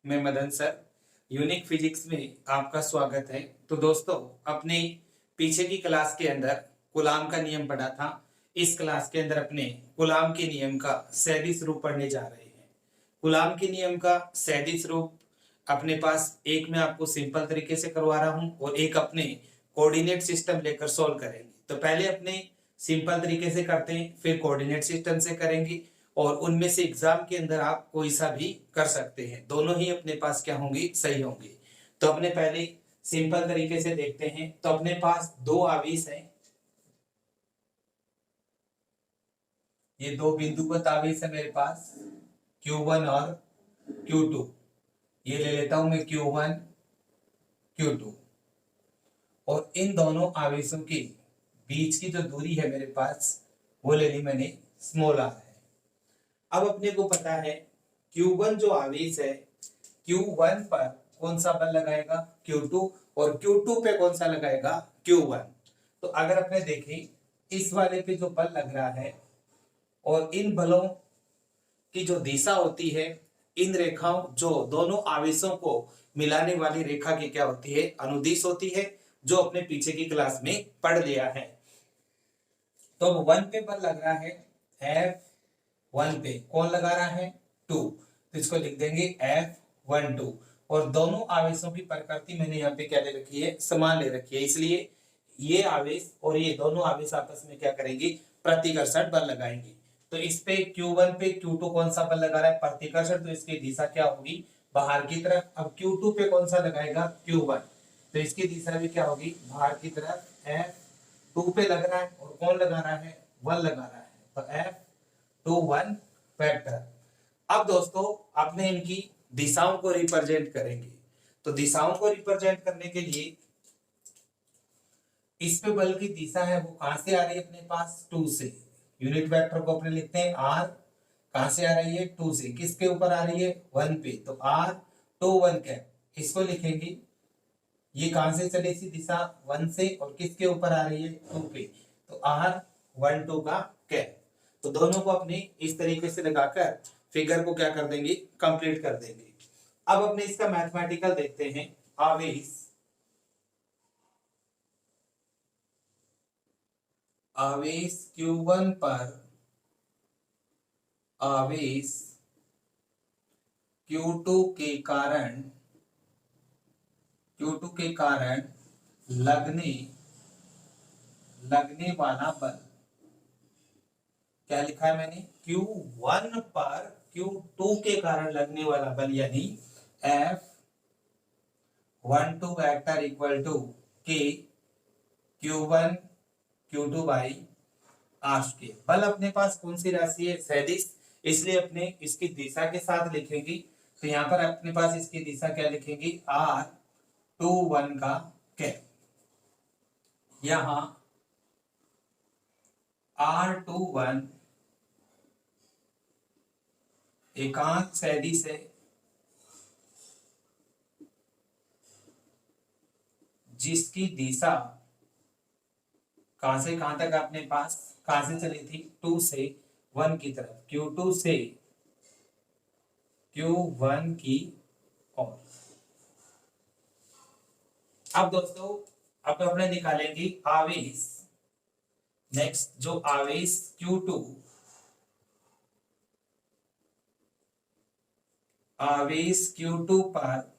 मैं Madan sir. Unique physics में आपका स्वागत है। तो दोस्तों, अपने पीछे की क्लास के अंदर कूलाम का नियम पढ़ा था। इस क्लास के अंदर अपने कूलाम के नियम का सैद्धांतिक रूप पढ़ने जा रहे हैं। कूलाम के नियम का सैद्धांतिक रूप अपने पास एक में आपको सिंपल तरीके से करवा रहा हूं और एक अपने कोऑर्डिनेट सिस्टम लेकर सॉल्व करेंगे। तो पहले अपने सिंपल तरीके से करते हैं, फिर कोऑर्डिनेट सिस्टम से करेंगे और उनमें से एग्जाम के अंदर आप कोई सा भी कर सकते हैं। दोनों ही अपने पास क्या होंगे, सही होंगे। तो अपने पहले सिंपल तरीके से देखते हैं। तो अपने पास दो आवेश हैं, ये दो बिंदुगत आवेश है मेरे पास Q1 और Q2। ये ले लेता हूं मैं Q1 Q2 और इन दोनों आवेशों के बीच की जो दूरी है मेरे पास वो ले ली मैंने स्मॉल r है। अब अपने को पता है Q1 जो आवेश है Q1 पर कौन सा बल लगाएगा Q2 और Q2 पे कौन सा लगाएगा Q1। तो अगर अपने देखें इस वाले पे जो बल लग रहा है और इन बलों की जो दिशा होती है, इन रेखाओं जो दोनों आवेशों को मिलाने वाली रेखा की क्या होती है, अनुदिश होती है, जो अपने पीछे की क्लास में पढ़ लिया है। तो अब 1 पे बल लग रहा है F1 पे, कौन लगा रहा है 2, तो इसको लिख देंगे F12 और दोनों आवेशों की प्रकृति मैंने यहाँ पे क्या ले रखी है, समान ले रखी है, इसलिए ये आवेश और ये दोनों आवेश आपस में क्या करेंगे, प्रतिकर्षण बल लगाएंगे। तो इस पे Q1 पे Q2 कौन सा बल लगा रहा है, प्रतिकर्षण, तो इसकी दिशा क्या होगी, बाहर की तरफ। अब Q2 पे कौन सा लगाएगा Q1, तो इसकी दिशा भी क्या होगी, बाहर की तरफ। F2 पे लग रहा है और कौन लगा रहा है, 1 लगा रहा है, तो F21 वेक्टर। अब दोस्तों आपने इनकी दिशाओं को रिप्रेजेंट करेंगे। तो दिशाओं को रिप्रेजेंट करने के लिए इस पे बल की दिशा है वो कहां से आ रही है, अपने पास 2 से। यूनिट वेक्टर को अपने लिखते हैं R, कहां से आ रही है 2 से, किसके ऊपर आ रही है 1 पे, तो R21 कैप, इसको लिखेंगे। ये कहां से चली थी दिशा, 1 से, और किसके ऊपर आ रही है 2 पे, तो R12 का कैप। तो दोनों को अपने इस तरीके से लगाकर फिगर को क्या कर देंगे, कंप्लीट कर देंगे। अब अपने इसका मैथमेटिकल देखते हैं। आवेश Q1 पर आवेश Q2 के कारण लगने वाला बल, क्या लिखा है मैंने, Q1 पर Q2 के कारण लगने वाला बल, यानी F12 vector equal to K Q1 Q2 by R square. बल अपने पास कौन सी राशि है, सदिश, इसलिए अपने इसकी दिशा के साथ लिखेंगे। तो यहाँ पर अपने पास इसकी दिशा क्या लिखेंगे, R21 का कैप। यहाँ R21 एकांक सदिश है जिसकी दिशा कहां से कहां तक अपने पास, कहां से चली थी, 2 से 1 की तरफ, Q2 से Q1 की ओर। अब दोस्तों अब अपने निकालेंगे आवेश। नेक्स्ट जो आवेश Q2 पर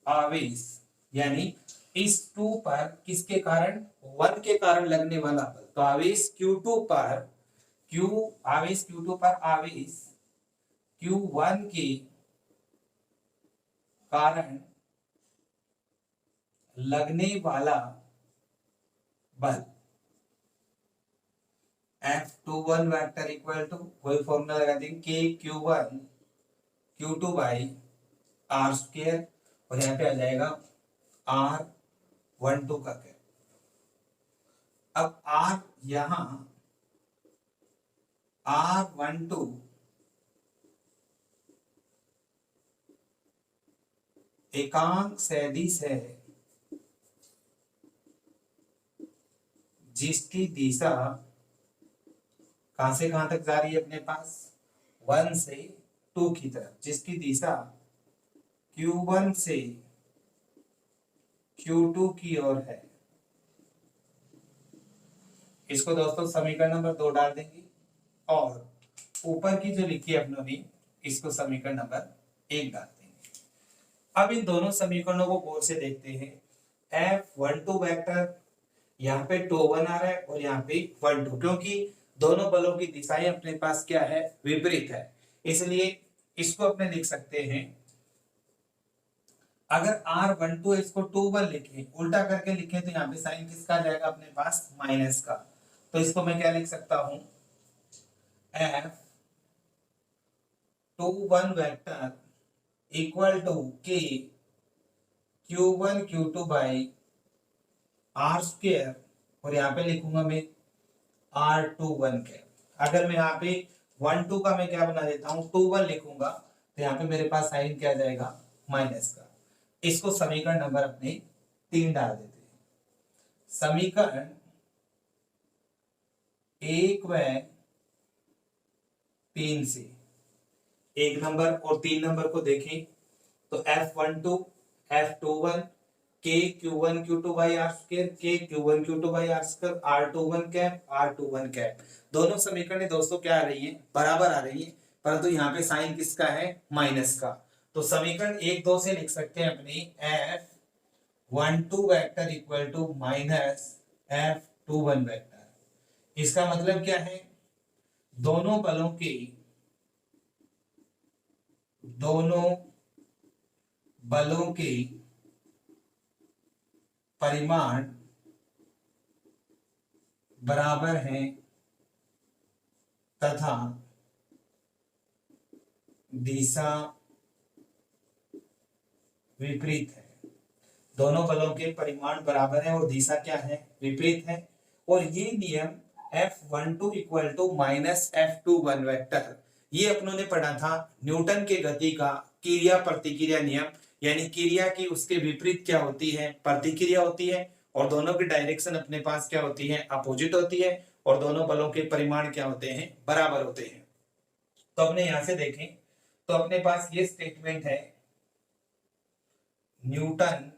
आवेश यानी इस 2 पर किसके कारण, 1 के कारण लगने वाला बल। तो आवेश Q2 पर आवेश Q1 के कारण लगने वाला बल F21 वेक्टर इक्वल टू, वही फॉर्मूला लगा देंगे, K Q1 Q2 by R square, और यहाँ पे आ जाएगा R12 का कैप। अब R यहां R12 एकांक सदिश है जिसकी दिशा कहां से कहां तक जा रही है, अपने पास 1 से टू की तरफ, जिसकी दिशा Q1 से Q2 की ओर है। इसको दोस्तों समीकरण नंबर 2 डाल देंगे और ऊपर की जो लिखी है अपनों ने इसको समीकरण नंबर 1 डाल देंगे। अब इन दोनों समीकरणों को गौर से देखते हैं। F12 वेक्टर यहाँ पे 2 1 आ रहा है और यहाँ पे 1 2, क्योंकि दोनों बलों की दिशाएं अपने पास क्या है, विपरीत है, इसलिए इसको अपने लिख सकते हैं। अगर R12 इसको 2 1 लिखे, उल्टा करके लिखे तो यहाँ पे साइन किसका आ जाएगा अपने पास, माइनस का। तो इसको मैं क्या लिख सकता हूं, F21 vector equal to K Q1 Q2 by R square, और यहाँ पे लिखूंगा मैं R21 के। अगर मैं यहाँ पे 1 2 का मैं क्या बना देता हूँ, 2 1 लिखूंगा तो यहाँ पे मेरे पास साइन क्या आ जाएगा, माइनस का। इसको समीकरण नंबर अपने 3 डाल देते हैं। समीकरण 1 व 3 से 1 नंबर और 3 नंबर को देखें तो F12 F21 K Q1 Q2 by R square, K Q1 Q2 by R square, R21 cap R21 cap. दोनों समीकरण दोस्तों क्या आ रही है, बराबर आ रही है, परंतु यहाँ पे साइन किसका है, माइनस का। तो समीकरण 1 2 से लिख सकते हैं अपनी F12 vector equal to minus F21 vector. इसका मतलब क्या है, दोनों बलों के परिमाण बराबर हैं तथा दिशा विपरीत है। दोनों बलों के परिमाण बराबर है और दिशा क्या है, विपरीत है। और ये नियम F12 equal to minus F21 vector, ये अपनों ने पढ़ा था न्यूटन के गति का क्रिया प्रतिक्रिया नियम, यानी क्रिया की उसके विपरीत क्या होती है, प्रतिक्रिया होती है, और दोनों की डायरेक्शन अपने पास क्या होती है, अपोजिट होती है, और दोनों बलों के परिमाण क्या होते हैं, बराबर होते हैं। तो अपने यहां से देखें तो अपने पास ये स्टेटमेंट है, न्यूटन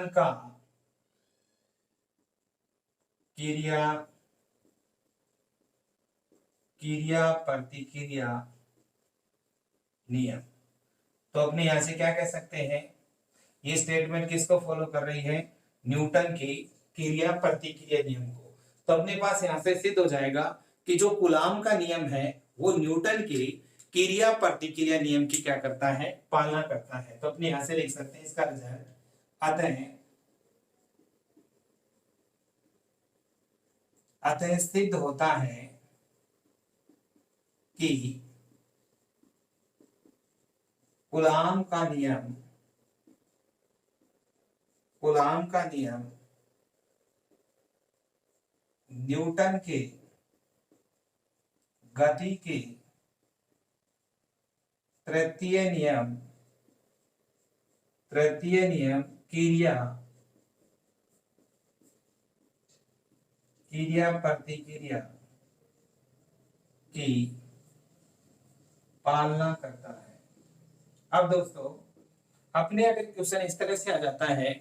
का क्रिया प्रतिक्रिया नियम। तो अपने यहां से क्या कह सकते हैं, ये स्टेटमेंट किसको फॉलो कर रही है, न्यूटन की क्रिया प्रतिक्रिया नियम को। तो अपने पास यहां से सिद्ध हो जाएगा कि जो कूलाम का नियम है वो न्यूटन की क्रिया प्रतिक्रिया नियम की क्या करता है, पालना करता है। तो अपने यहां से लिख सकते हैं इसका रिजल्ट, अतः सिद्ध होता है कि कूलाम का नियम न्यूटन के गति के तृतीय नियम क्रिया प्रतिक्रिया की पालना करता है। अब दोस्तों अपने अगर क्वेश्चन इस तरह से आ जाता है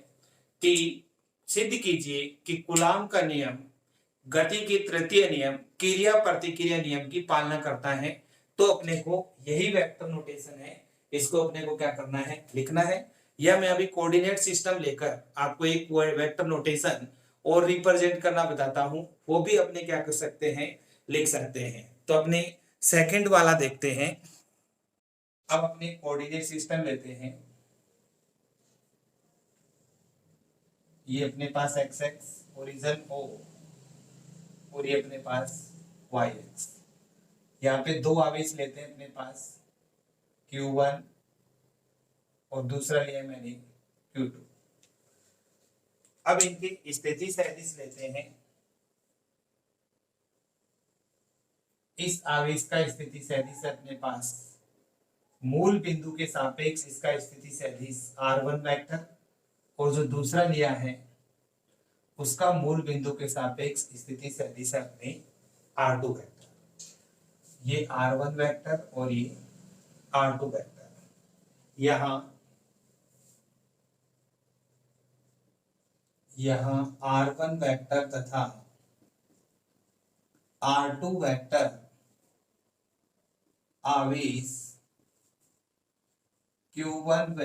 कि सिद्ध कीजिए कि कूलाम का नियम गति की तृतीय नियम क्रिया प्रतिक्रिया नियम की पालना करता है, तो अपने को यही वेक्टर नोटेशन है, इसको अपने को क्या करना है, लिखना है। या मैं अभी कोऑर्डिनेट सिस्टम लेकर आपको एक वेक्टर नोटेशन और रिप्रेजेंट करना बताता हूं, वो भी अपने क्या कर सकते हैं, लिख सकते हैं। तो अपने सेकंड वाला देखते हैं। अब अपने कोऑर्डिनेट सिस्टम लेते हैं, ये अपने पास एक्स एक्स ओरिजिन O और ये अपने पास वाई एक्स। यहाँ पे दो आवेश लेते हैं अपने पास, Q1 और दूसरा लिया मैंने Q2। अब इनकी स्थिति सदिश लेते हैं। इस आवेश का स्थिति सदिश अपने पास मूल बिंदु के सापेक्ष इसका स्थिति सदिश R1 वेक्टर, और जो दूसरा लिया है उसका मूल बिंदु के सापेक्ष स्थिति सदिश अपने R2 वेक्टर। ये R1 वेक्टर और ये R2 वेक्टर। यहाँ R1 वेक्टर तथा R2 वेक्टर आवेश Q1 व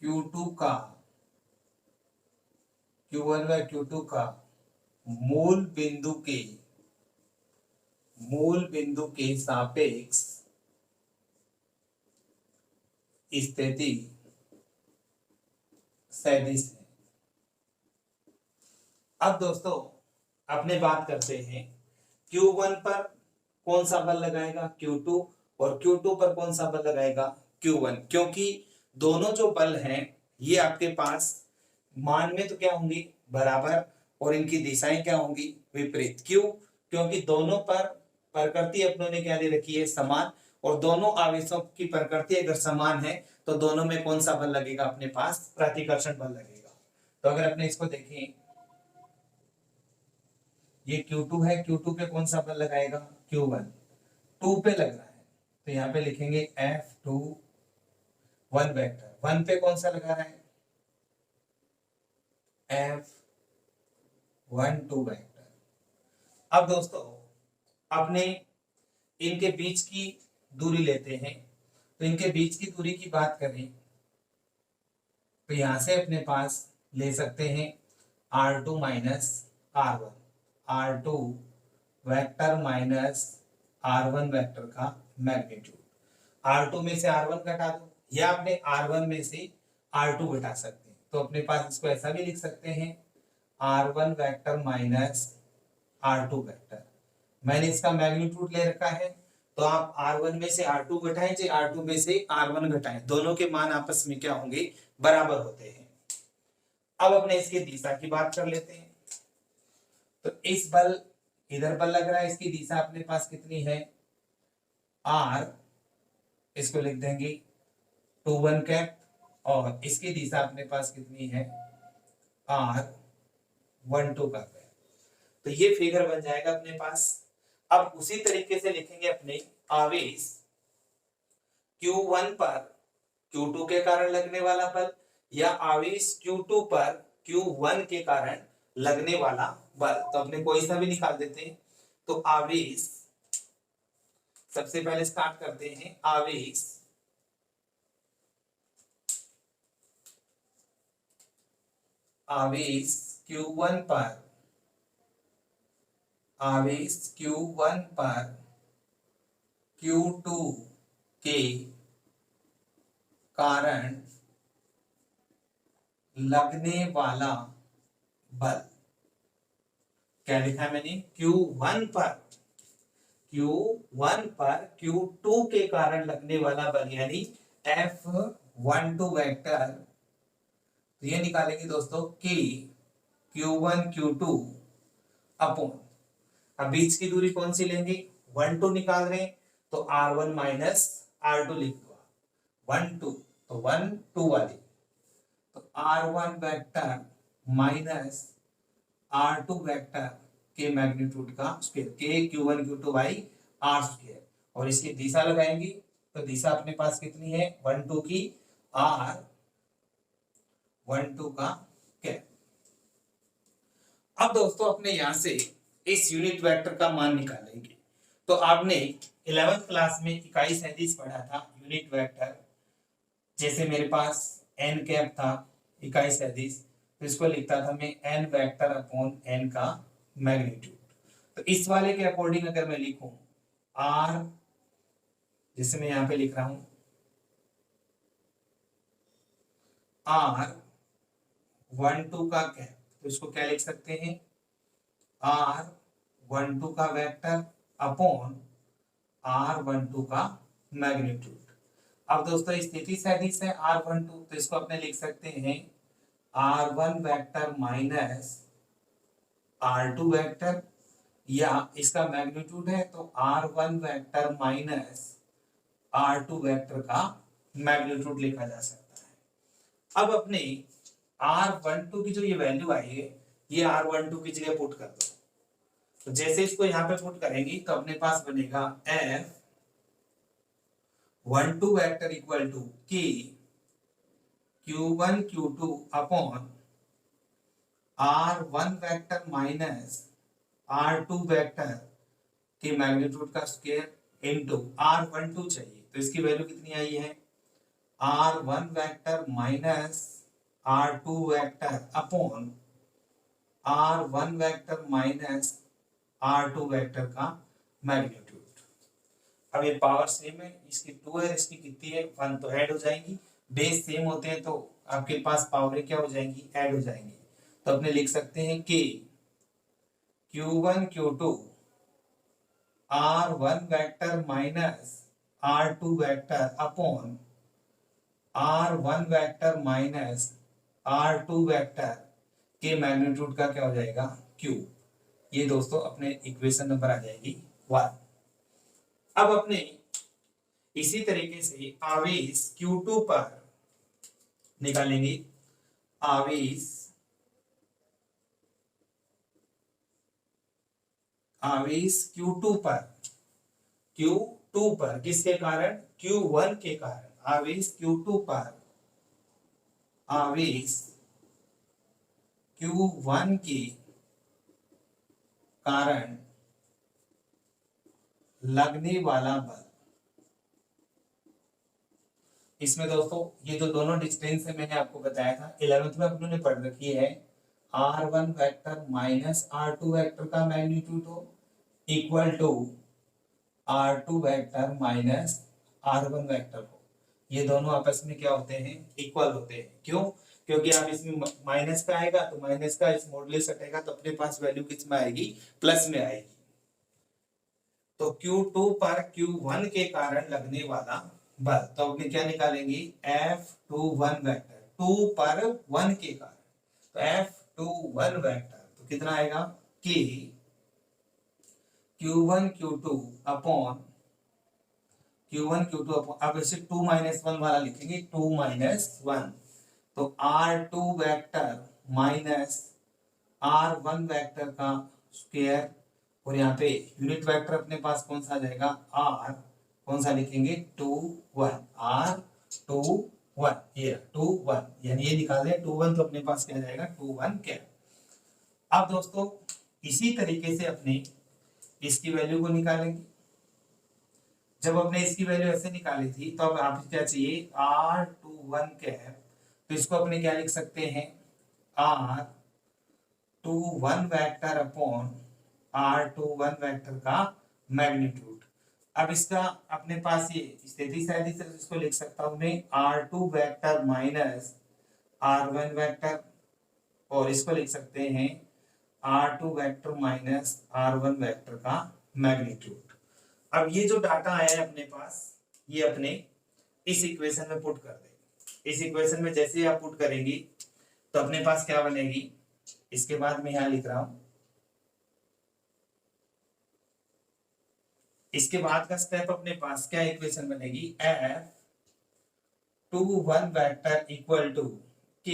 Q2 का मूल बिंदु के सापेक्ष स्थिति सदिश है। अब दोस्तों अपने बात करते हैं Q1 पर कौन सा बल लगाएगा Q2 और Q2 पर कौन सा बल लगाएगा Q1, क्योंकि दोनों जो बल हैं ये आपके पास मान में तो क्या होंगी बराबर और इनकी दिशाएं क्या होंगी विपरीत। क्यों? क्योंकि दोनों पर प्रकृति अपनों ने क्या दे रखी है समान, और दोनों आवेशों की प्रकृति अगर समान है तो दोनों में कौन सा बल लगेगा अपने पास प्रतिकर्षण बल लगेगा। तो अगर अपने इसको देखें ये Q2 है, Q2 पे कौन सा बल लगाएगा Q1, 2 पे लग रहा है तो यहाँ पे लिखेंगे F2 1 वेक्टर, 1 पे कौन सा लगा रहा है F12 वेक्टर। अब दोस्तों अपने इनके बीच की दूरी लेते हैं, तो इनके बीच की दूरी की बात करें तो यहां से अपने पास ले सकते हैं R2 minus R1, R2 vector minus R1 vector का मैग्नीट्यूड। R2 में से R1 घटा दो या अपने R1 में से R2 घटा सकते हैं, तो अपने पास इसको ऐसा भी लिख सकते हैं R1 vector minus R2 vector. मैंने इसका मैग्नीट्यूड ले रखा है तो आप R1 में से R2 घटाएं चाहे R2 में से R1 घटाएं, दोनों के मान आपस में क्या होंगे बराबर होते हैं। अब अपने इसकी दिशा की बात कर लेते हैं। तो इस बल इधर बल लग रहा है, इसकी दिशा अपने पास कितनी है R, इसको लिख देंगे 21 कैप, और इसकी दिशा अपने पास कितनी है R12 का। तो ये फिगर बन जाएगा अपने पास। अब उसी तरीके से लिखेंगे अपने आवेश Q1 पर Q2 के कारण लगने वाला बल या आवेश Q2 पर Q1 के कारण लगने वाला बल। तो अपने कोई सा भी निकाल देते हैं। तो आवेश सबसे पहले स्टार्ट करते हैं, आवेश Q1 पर Q2 के कारण लगने वाला बल। क्या लिखा है मैंने Q1 पर Q2 के कारण लगने वाला बल यानी F12 वेक्टर। तो ये निकालेंगे दोस्तों कि Q1 Q2 अपॉन, अब बीच की दूरी कौन सी लेंगे 1 2 निकाल रहे हैं तो R1 माइनस R2 लिख दो, 1 2 तो 1 2 वाली, तो R1 vector minus R2 vector के मैग्नीट्यूड का स्क्वायर के Q1 Q2 by R square, और इसकी दिशा लगाएंगे तो दिशा अपने पास कितनी है 1 2 की R12 का क्या। अब दोस्तों अपने यहां से इस यूनिट वेक्टर का मान निकालेंगे। तो आपने 11th क्लास में इकाई सदिश पढ़ा था यूनिट वेक्टर, जैसे मेरे पास n कैप था इकाई सदिश, तो इसको लिखता था मैं n वेक्टर अपॉन n का मैग्नीट्यूड। तो इस वाले के अकॉर्डिंग अगर मैं लिखूं r, जिसे मैं यहां पे लिख रहा हूं R12 का कैप, तो इसको क्या लिख सकते हैं R12 का वेक्टर अपॉन R12 का मैग्नीट्यूड। अब दोस्तों स्थिति सदिश है R12, तो इसको अपने लिख सकते हैं R1 vector minus R2 vector, या इसका मैग्नीट्यूड है तो R1 vector minus R2 vector का मैग्नीट्यूड लिखा जा सकता है। अब अपने R12 की जो ये वैल्यू आई है ये R12 की जगह पुट कर दो, तो जैसे इसको यहाँ पे पुट करेंगे तो अपने पास बनेगा F12 vector equal to K Q1 Q2 upon R1 vector minus R2 vector के मैग्नीट्यूड का स्क्वायर इनटू R12 चाहिए। तो इसकी वैल्यू कितनी आई है, R1 vector minus R2 vector upon R1 vector minus R2 vector का मैग्नीट्यूड। अब ये पावर सेम है, इसकी 2 है, इसकी कितनी है 1, तो ऐड हो जाएंगी। बेस सेम होते हैं तो आपके पास पावर क्या हो जाएंगी, ऐड हो जाएंगी। तो अपने लिख सकते हैं कि Q1 Q2 R1 vector minus R2 vector upon R1 vector minus R2 vector के मैग्नीट्यूड का क्या हो जाएगा, Q। ये दोस्तों अपने इक्वेशन नंबर आ जाएगी 1। अब अपने इसी तरीके से आवेश Q2 पर निकालेंगे। आवेश Q2 पर किसके कारण, Q1 के कारण। आवेश Q2 पर आवेश Q1 के कारण लगने वाला बल। इसमें दोस्तों ये जो दोनों डिस्टेंस है मैंने आपको बताया था 11th में अपनों ने पढ़ रखी है, R1 vector minus R2 vector का मैग्नीट्यूड हो equal to R2 vector minus R1 vector हो। ये दोनों आपस में क्या होते हैं, इक्वल होते हैं। क्यों, क्योंकि आप इसमें माइनस का आएगा तो माइनस का इस मॉडुलस हटेगा तो अपने पास वैल्यू किस में आएगी, प्लस में आएगी। तो Q2 पर Q1 के कारण लगने वाला बल, तो अपने क्या निकालेंगे, F21 वेक्टर 2 पर 1 के कारण। तो F21 वेक्टर तो कितना आएगा, कि Q1 Q2 अपॉन अब इसे 2 माइनस 1 वाला लिखेंगे, 2 माइनस 1। तो R2 vector minus R1 vector का स्क्वायर, और यहाँ पे यूनिट वेक्टर अपने पास कौन सा आ जाएगा, R, कौन सा लिखेंगे, 2 1, R 2 1, ये 2 1, यानी ये निकाले 2 1 तो अपने पास क्या जाएगा, 2 1 क्या। अब दोस्तों इसी तरीके से अपने इसकी वैल्यू को निकालेंगे। जब अपने इसकी वैल्यू ऐसे निकाली थी तो अब आप क्या चाहिए, R21 कैप, तो इसको अपने क्या लिख सकते हैं, R21 vector upon R21 vector का मैग्नीट्यूड। अब इसका अपने पास ये स्थिति सैद्धांतिक से इसको लिख सकता हूं मैं, R2 vector minus R1 vector, और इसको लिख सकते हैं R2 vector minus R1 vector का मैग्नीट्यूड। अब ये जो डाटा आया है अपने पास, ये अपने इस इक्वेशन में पुट कर देंगे। इस इक्वेशन में जैसे आप पुट करेंगी तो अपने पास क्या बनेगी, इसके बाद मैं यहां लिख रहा हूं, इसके बाद का स्टेप अपने पास क्या इक्वेशन बनेगी, F21 vector equal to K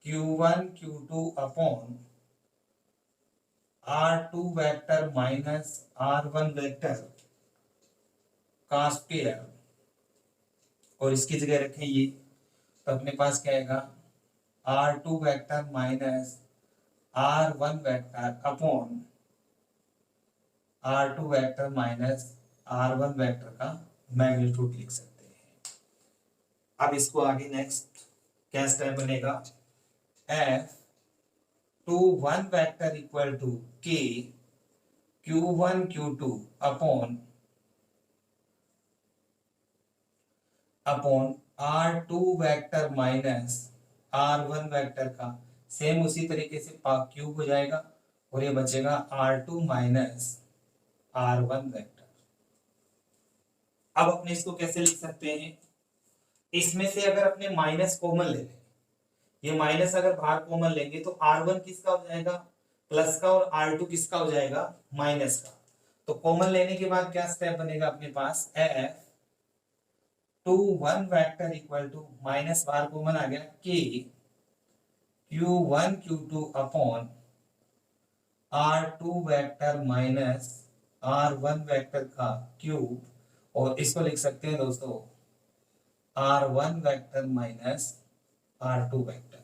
Q1 Q2 upon R2 vector minus R1 vector का स्क्वायर, और इसकी जगह रखें ये, तो अपने पास क्या आएगा, R2 vector minus R1 vector upon R2 vector minus R1 vector का मैग्नीट्यूड लिख सकते हैं। अब इसको आगे नेक्स्ट क्या स्टेप बनेगा, F21 vector equal to K Q1 Q2 upon R2 vector minus R1 vector का, सेम उसी तरीके से क्यूब हो जाएगा और ये बचेगा R2 माइनस R1 वेक्टर। अब अपने इसको कैसे लिख सकते हैं, इसमें से अगर अपने माइनस कॉमन ले लें, ये माइनस अगर बाहर कॉमन लेंगे तो R1 किसका हो जाएगा, प्लस का, और R2 किसका हो जाएगा, माइनस का। तो कॉमन लेने के बाद क्या स्टेप बनेगा अपने पास, F21 vector equal to minus बाहर कॉमन आ गया, K Q1 Q2 upon R2 vector minus R1 vector का क्यूब, और इसको लिख सकते हैं दोस्तों R1 vector minus R2 vector.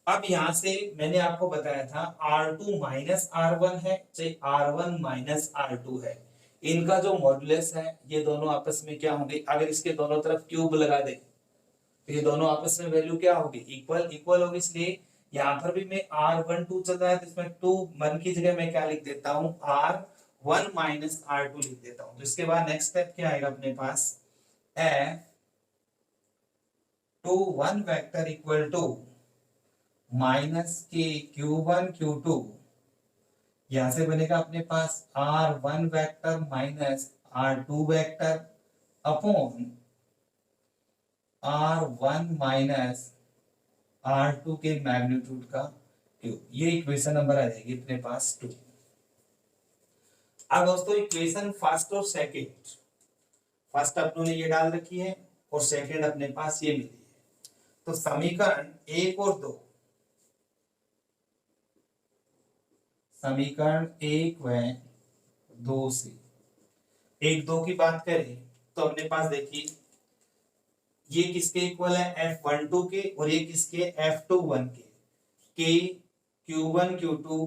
अब यहां से मैंने आपको बताया था R2 माइनस R1 है चाहे R1 माइनस R2 है, इनका जो मॉडुलस है ये दोनों आपस में क्या होंगे, अगर इसके दोनों तरफ क्यूब लगा दे तो ये दोनों आपस में वैल्यू क्या होगी, इक्वल इक्वल होगी। इसलिए यहाँ पर भी मैं R12 चल रहा है तो इसमें 2 1 की जगह मैं क्या लिख देता हूँ R1 माइनस R2 लिख देता हूँ। तो इसके बाद नेक्स्ट स्टेप क्या आएगा अपने पास, F21 vector equal to minus K Q1 Q2, यहां से बनेगा अपने पास R1 vector minus R2 vector upon R1 minus R2 के मैग्नीट्यूड का क्यूब। ये इक्वेशन नंबर आ जाएगी अपने पास 2। अब दोस्तों इक्वेशन फर्स्ट और सेकंड, फर्स्ट अपनों ने ये डाल रखी है और सेकंड अपने पास ये मिली है। तो समीकरण 1 और 2, समीकरण 1 व 2 से 1 2 की बात करें तो अपने पास देखिए ये किसके इक्वल है, F12 के, और ये किसके F21 के Q1 Q2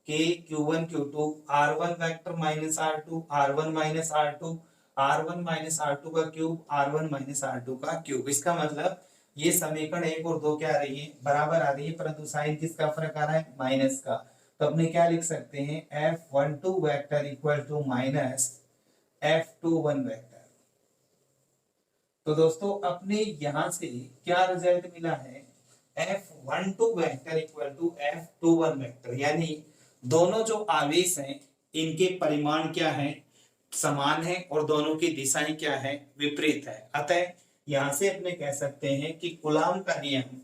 के Q1 Q2 R1 vector minus R2 R1 minus R2 R1 minus R2 का क्यूब R1 माइनस R2 का क्यूब। इसका मतलब ये समीकरण 1 और 2 क्या आ रही है, बराबर आ रही है, परंतु साइन किसका फर्क आ रहा है, माइनस का। तो अपने क्या लिख सकते हैं, F12 vector equal to minus F21 vector. तो दोस्तों अपने यहां से क्या रिजल्ट मिला है, F12 vector equal to F21 vector, यानी दोनों जो आवेश हैं इनके परिमाण क्या है, समान है, और दोनों की दिशाएं क्या है, विपरीत है। अतः यहां से अपने कह सकते हैं कि कूलाम का नियम,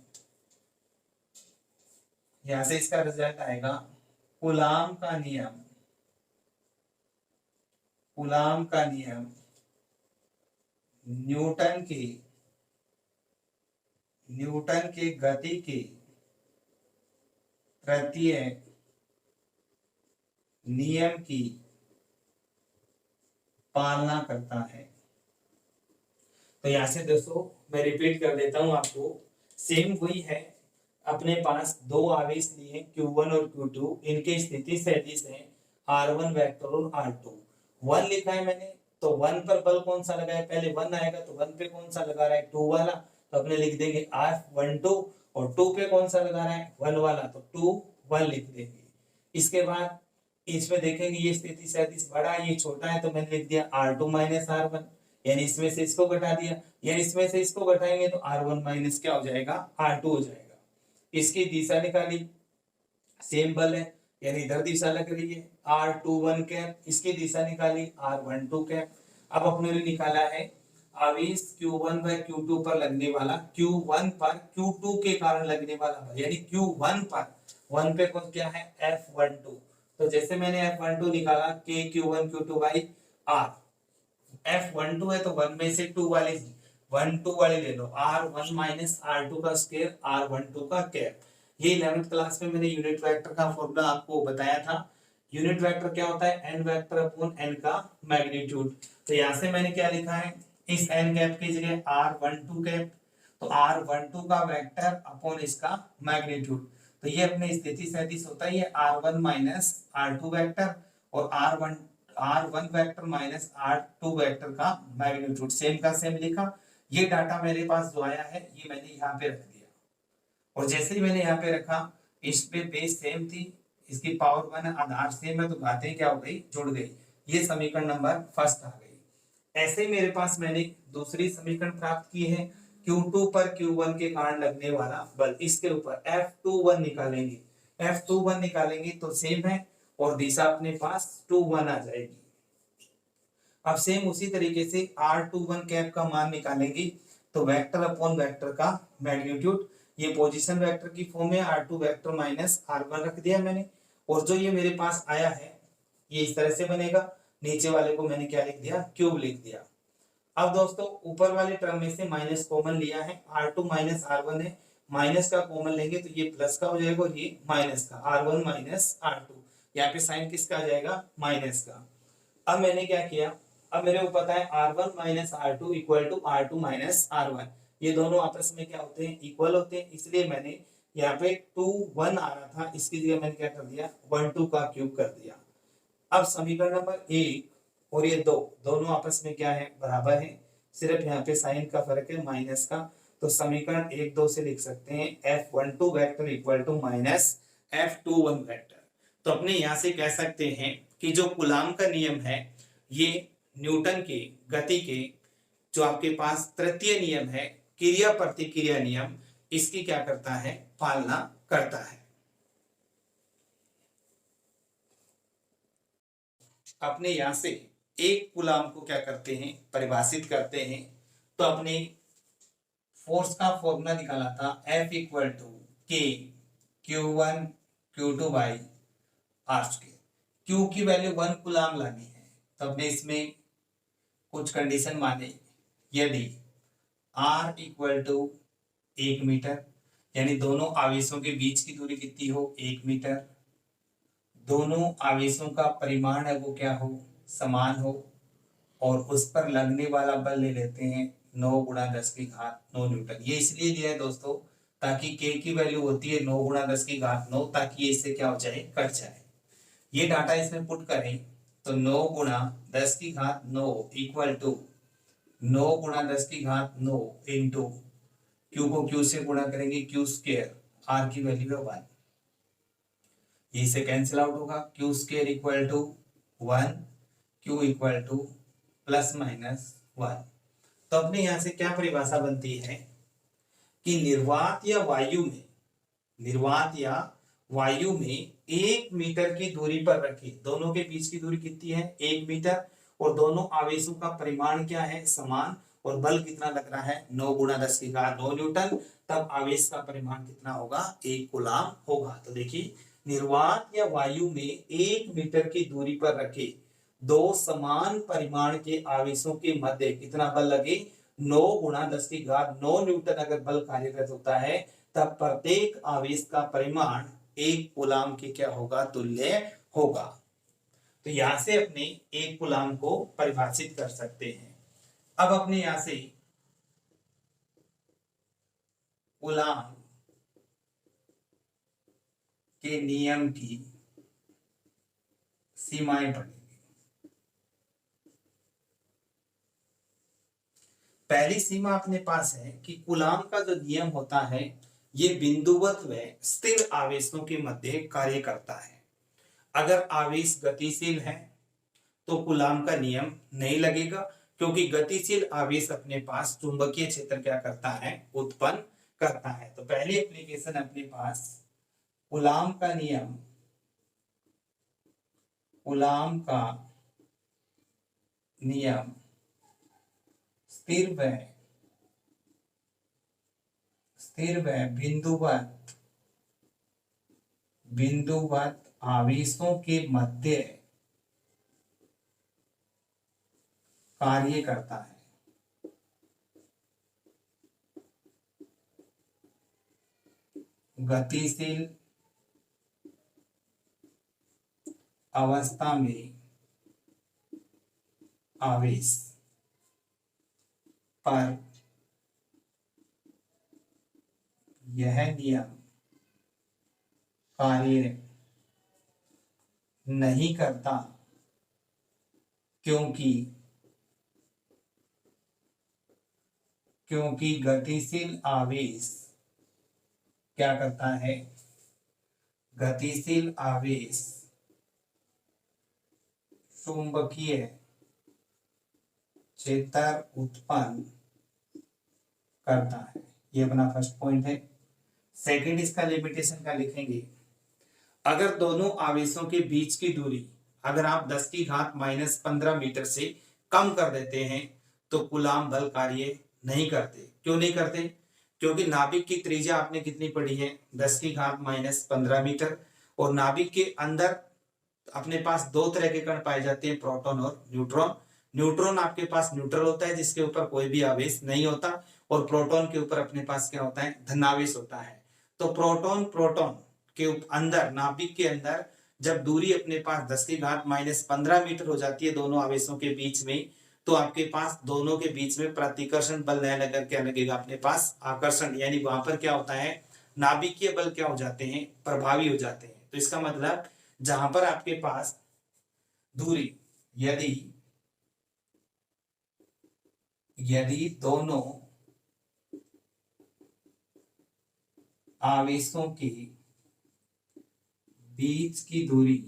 यहां से इसका रिजल्ट आएगा कूलाम का नियम, कूलाम का नियम न्यूटन के गति के तृतीय नियम की पालना करता है। तो यहां से दोस्तों मैं रिपीट कर देता हूं आपको, सेम वही है, अपने पास दो आवेश लिए Q1 और Q2, इनके स्थिति सदिश हैं R1 वेक्टर और R2। 1 लिखा है मैंने, तो 1 पर बल कौन सा लगा है, पहले 1 आएगा तो 1 पे कौन सा लगा रहा है, 2 वाला, तो अपने लिख देंगे F12, और 2 पे कौन सा लगा रहा है, 1 वाला, तो 2 1 लिख देंगे। इसके बाद इसमें देखेंगे ये स्थिति सदिश बड़ा है ये छोटा है, तो मैंने लिख दिया R2 माइनस R1, यानी इसमें से इसको घटा दिया, या इसमें से इसको घटाएंगे तो R1 माइनस क्या हो जाएगा, R2 हो जाएगा। इसकी दिशा निकाली, सेम बल है यानी इधर दिशा लग रही है R21 कैप, इसकी दिशा निकाली R12 कैप। अब अपने लिए निकाला है आवेश Q1 व Q2 पर लगने वाला, Q1 पर Q2 के कारण लगने वाला बल, यानी Q1 पर 1 पे कौन क्या है, F12। तो जैसे मैंने F12 निकाला K Q1 Q2 by R, F12 है तो 1 में से 2 वाले 1 2 वाले ले लो, R1 माइनस R2 का स्क्वायर R12 का कैप। ये 11th क्लास में मैंने यूनिट वेक्टर का फॉर्मूला आपको बताया था। यूनिट वेक्टर क्या होता है, n वेक्टर अपॉन n का मैग्नीट्यूड। तो यहां से मैंने क्या लिखा है, इस n कैप की जगह R12 कैप, तो R12 का वेक्टर अपॉन इसका मैग्नीट्यूड। तो ये अपने स्थिति सदिश होता है, ये R1 माइनस R2 वेक्टर और R1 vector minus R2 vector का मैग्नीट्यूड, सेम का सेम लिखा। ये डाटा मेरे पास जो आया है ये मैंने यहाँ पे रख दिया, और जैसे ही मैंने यहाँ पे रखा, इस पे बेस सेम थी, इसकी पावर 1 आधार सेम है, तो घातें क्या हो गई, जुड़ गई। ये समीकरण नंबर फर्स्ट आ गई। ऐसे ही मेरे पास मैंने दूसरी समीकरण प्राप्त की है, Q2 पर Q1 के कारण लगने वाला बल, इसके ऊपर F21 निकालेंगे, F21 निकालेंगे तो सेम है, और दिशा अपने पास 2 1 आ जाएगी। अब सेम उसी तरीके से R21 कैप का मान निकालेंगे, तो वेक्टर अपॉन वेक्टर का मैग्नीट्यूड, ये पोजीशन वेक्टर की फॉर्म में R2 वेक्टर माइनस R1 रख दिया मैंने, और जो ये मेरे पास आया है ये इस तरह से बनेगा, नीचे वाले को मैंने क्या लिख दिया, क्यूब लिख दिया। अब दोस्तों ऊपर वाले टर्म में से माइनस कॉमन लिया है, R2 माइनस R1 है, माइनस का कॉमन लेंगे तो ये प्लस का हो जाएगा और ये माइनस का, R1 माइनस R2। यहाँ पे साइन किसका आ जाएगा, माइनस का। अब मैंने क्या किया, अब मेरे को पता है R1 minus R2 equal to R2 minus R1, ये दोनों आपस में क्या होते हैं, इक्वल होते हैं। इसलिए मैंने यहाँ पे 2 1 आ रहा था, इसकी जगह मैंने क्या कर दिया, 1 2 का क्यूब कर दिया। अब समीकरण नंबर 1 और ये 2 दोनों आपस में क्या है, बराबर है, सिर्फ यहाँ पे साइन का फर्क है, माइनस का। तो समीकरण 1 2 से लिख सकते हैं F12 vector equal to minus F21 vector. तो अपने यहाँ से कह सकते हैं कि जो कूलाम का नियम है, ये न्यूटन के गति के जो आपके पास तृतीय नियम है, क्रिया प्रतिक्रिया नियम, इसकी क्या करता है, पालना करता है। अपने यहां से एक कूलाम को क्या करते हैं, परिभाषित करते हैं। तो अपने फोर्स का फॉर्मूला निकाला था F equal to K Q1 Q2 by R square. Q की वैल्यू 1 कूलाम लानी है, तो हमने इसमें कुछ कंडीशन माने। यदि R इक्वल टू 1 मीटर, यानी दोनों आवेशों के बीच की दूरी कितनी हो, 1 मीटर, दोनों आवेशों का परिमाण है वो क्या हो, समान हो, और उस पर लगने वाला बल ले लेते हैं 9 गुणा 10 की घात 9 न्यूटन। ये इसलिए दिया है दोस्तों ताकि K की वैल्यू होती है 9 गुणा 10 की घात 9, ताकि ये इससे क्या हो जाए, कट जाए। ये डाटा इसमें पुट करें तो 9 गुणा 10 की घात 9 इक्वल टू 9 गुणा 10 की घात 9 इंटू Q को Q से गुणा करेंगे Q स्क्वायर, R की वैल्यू है 1, ये से कैंसिल आउट होगा। Q square equal to 1, Q इक्वल टू प्लस माइनस 1। तो अपने यहां से क्या परिभाषा बनती है कि निर्वात या वायु में 1 मीटर की दूरी पर रखे, दोनों के बीच की दूरी कितनी है, 1 मीटर, और दोनों आवेशों का परिमाण क्या है, समान, और बल कितना लग रहा है, 9 गुणा 10 की घात 9 न्यूटन, तब आवेश का परिमाण कितना होगा, 1 कूलाम होगा। तो देखिए, निर्वात या वायु में 1 मीटर की दूरी पर रखे दो समान परिमाण के आवेशों के मध्य कितना बल लगे, 9 गुणा 10 की घात 9 न्यूटन अगर बल कार्यरत होता है, तब प्रत्येक आवेश का परिमाण 1 कूलाम के क्या होगा, तुल्य होगा। तो यहां से अपने 1 कूलाम को परिभाषित कर सकते हैं। अब अपने यहां से कूलाम के नियम की सीमाएं पढ़ेंगे। पहली सीमा अपने पास है कि कूलाम का जो नियम होता है, ये बिंदुवत व स्थिर आवेशों के मध्य कार्य करता है। अगर आवेश गतिशील है तो कूलाम का नियम नहीं लगेगा, क्योंकि गतिशील आवेश अपने पास चुंबकीय क्षेत्र क्या करता है, उत्पन्न करता है। तो पहली एप्लीकेशन अपने पास कूलाम का नियम, कूलाम का नियम स्थिर व बिंदुवत आवेशों के मध्य कार्य करता है। गतिशील अवस्था में आवेश पर यह नियम कार्य नहीं करता, क्योंकि गतिशील आवेश क्या करता है, गतिशील आवेश चुंबकीय क्षेत्र उत्पन्न करता है। ये अपना फर्स्ट पॉइंट है। सेकंड इसका लिमिटेशन का लिखेंगे, अगर दोनों आवेशों के बीच की दूरी अगर आप 10 की घात माइनस 15 मीटर से कम कर देते हैं तो कूलाम बल कार्य नहीं करते। क्यों नहीं करते, क्योंकि नाभिक की त्रिज्या आपने कितनी पढ़ी है, 10 की घात माइनस 15 मीटर, और नाभिक के अंदर अपने पास दो तरह के कण पाए जाते हैं, प्रोटॉन और न्यूट्रॉन। न्यूट्रॉन आपके पास न्यूट्रल होता है, जिसके ऊपर कोई भी आवेश नहीं होता, और प्रोटॉन के ऊपर अपने पास क्या होता है, धनावेश होता है। तो प्रोटॉन प्रोटॉन के अंदर, नाभिक के अंदर जब दूरी अपने पास 10⁻⁻15 मीटर हो जाती है दोनों आवेशों के बीच में, तो आपके पास दोनों के बीच में प्रतिकर्षण बल न लगकर क्या लगेगा, अपने पास आकर्षण, यानी वहां पर क्या होता है, नाभिकीय बल क्या हो जाते हैं, प्रभावी हो जाते हैं। तो इसका मतलब जहां पर आपके पास दूरी, यदि दोनों आवेशों के बीच की दूरी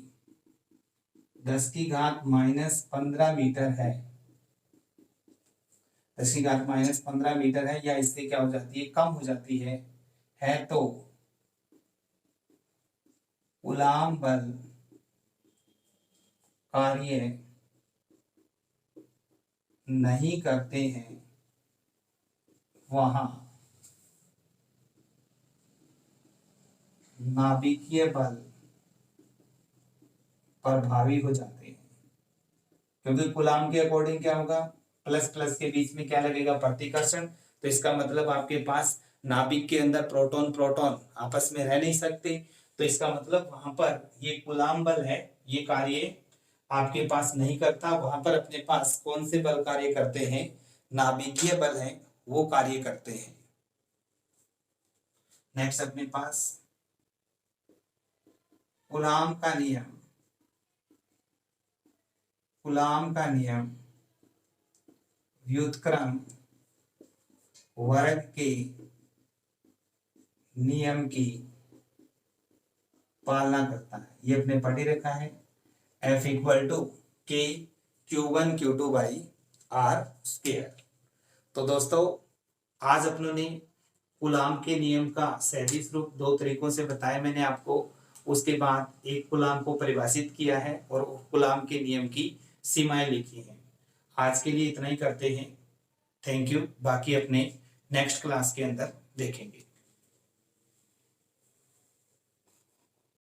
10⁻⁻15 मीटर है, 10⁻⁻15 मीटर है, या इससे क्या हो जाती है, कम हो जाती है तो कूलाम बल कार्य नहीं करते हैं, वहां नाभिकीय बल प्रभावी हो जाते हैं। क्योंकि कूलाम के अकॉर्डिंग क्या होगा, प्लस प्लस के बीच में क्या लगेगा, प्रतिकर्षण। तो इसका मतलब आपके पास नाभिक के अंदर प्रोटॉन प्रोटॉन आपस में रह नहीं सकते, तो इसका मतलब वहां पर ये कूलाम बल है, ये कार्य आपके पास नहीं करता। वहां पर अपने पास कौन से बल कार्य करते हैं, नाभिकीय बल है, वो कार्य करते हैं। नेक्स्ट अपने पास कूलाम का नियम, कूलाम का नियम व्युत्क्रम वर्ग के नियम की पालना करता है। ये अपने पढ़ ही रखा है, F = K Q1 Q2 by R²। तो दोस्तों आज अपनों ने कूलाम के नियम का सैद्धांतिक रूप दो तरीकों से बताया मैंने आपको। उसके बाद एक कूलाम को परिभाषित किया है और कूलाम के नियम की सीमाएं लिखी हैं। आज के लिए इतना ही करते हैं। Thank you. बाकी अपने नेक्स्ट क्लास के अंदर देखेंगे।